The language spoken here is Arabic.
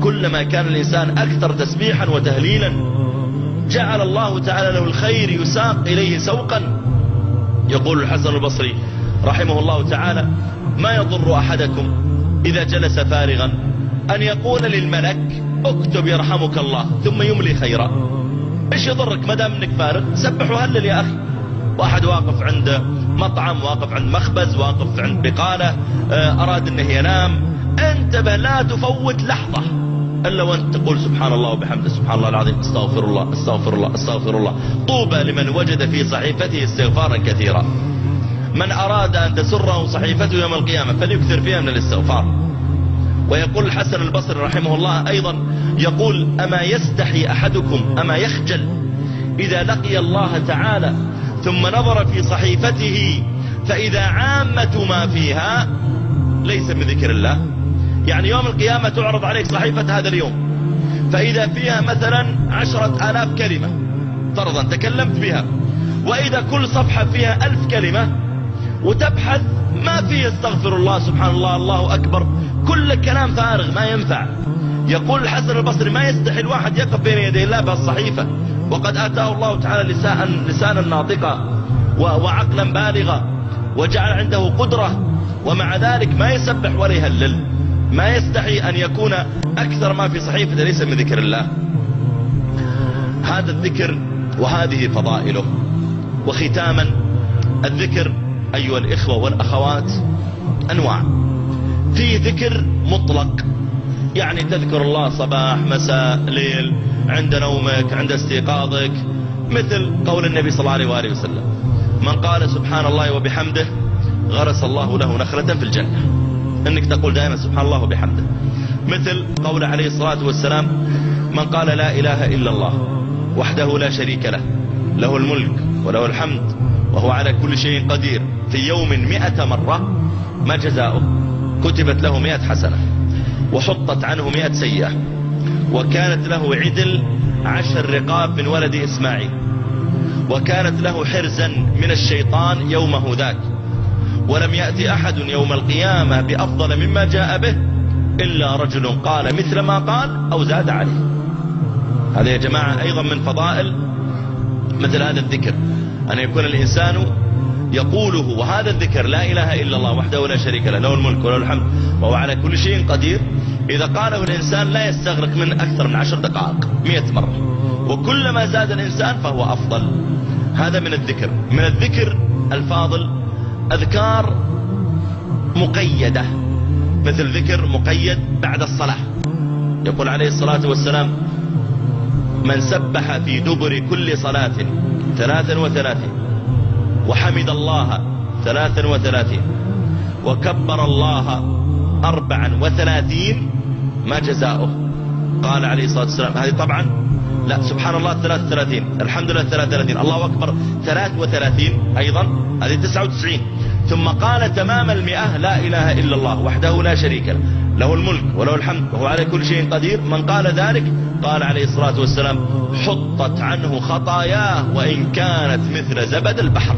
كلما كان الإنسان أكثر تسبيحا وتهليلا جعل الله تعالى له الخير يساق إليه سوقا. يقول الحسن البصري رحمه الله تعالى: ما يضر أحدكم إذا جلس فارغا أن يقول للملك اكتب يرحمك الله ثم يملي خيرا. ايش يضرك ما دام انك فارغ؟ سبح وهلل يا أخي. واحد واقف عند مطعم، واقف عند مخبز، واقف عند بقالة، أراد أنه ينام، انتبه لا تفوت لحظة إلا وأنت تقول سبحان الله وبحمده، سبحان الله العظيم، استغفر الله استغفر الله استغفر الله. طوبى لمن وجد في صحيفته استغفارا كثيرا. من أراد أن تسره صحيفته يوم القيامة فليكثر فيها من الاستغفار. ويقول الحسن البصري رحمه الله أيضا، يقول: أما يستحي أحدكم، أما يخجل إذا لقي الله تعالى ثم نظر في صحيفته فإذا عامة ما فيها ليس من ذكر الله. يعني يوم القيامة تعرض عليك صحيفة هذا اليوم، فإذا فيها مثلا 10,000 كلمة فرضا تكلمت بها، وإذا كل صفحة فيها 1000 كلمة، وتبحث ما فيه استغفر الله سبحان الله الله أكبر، كل كلام فارغ ما ينفع. يقول الحسن البصري: ما يستحي الواحد يقف بين يدي الله بهالصحيفة وقد آتاه الله تعالى لسانا ناطقا وعقلا بالغا وجعل عنده قدرة، ومع ذلك ما يسبح ولا يهلل. ما يستحي أن يكون أكثر ما في صحيفة ليس من ذكر الله. هذا الذكر وهذه فضائله. وختاما، الذكر أيها الإخوة والأخوات أنواع. في ذكر مطلق، يعني تذكر الله صباح مساء ليل، عند نومك عند استيقاظك، مثل قول النبي صلى الله عليه وآله وسلم: من قال سبحان الله وبحمده غرس الله له نخلة في الجنة. انك تقول دائما سبحان الله وبحمده. مثل قول عليه الصلاة والسلام: من قال لا إله إلا الله وحده لا شريك له، له الملك وله الحمد وهو على كل شيء قدير، في يوم 100 مرة، ما جزاؤه؟ كتبت له 100 حسنة وحطت عنه 100 سيئة، وكانت له عدل 10 رقاب من ولد إسماعيل، وكانت له حرزا من الشيطان يومه ذاك. ولم يأتي أحد يوم القيامة بأفضل مما جاء به إلا رجل قال مثل ما قال أو زاد عليه. هذا يا جماعة أيضا من فضائل مثل هذا الذكر، أن يكون الإنسان يقوله. وهذا الذكر لا إله إلا الله وحده لا شريك له، له الملك وله الحمد وهو على كل شيء قدير، إذا قاله الإنسان لا يستغرق من أكثر من 10 دقائق 100 مرة، وكلما زاد الإنسان فهو أفضل. هذا من الذكر. من الذكر الفاضل أذكار مقيدة، مثل ذكر مقيد بعد الصلاة. يقول عليه الصلاة والسلام: من سبح في دبر كل صلاة 33 وحمد الله 33 وكبر الله 34 ما جزاؤه؟ قال عليه الصلاة والسلام، هذه طبعا لا، سبحان الله 33، الحمد لله 33، الله أكبر 33 أيضا، هذه 99. ثم قال تمام 100: لا إله إلا الله وحده لا شريك له، له الملك وله الحمد وهو على كل شيء قدير. من قال ذلك قال عليه الصلاة والسلام: حطت عنه خطاياه وإن كانت مثل زبد البحر.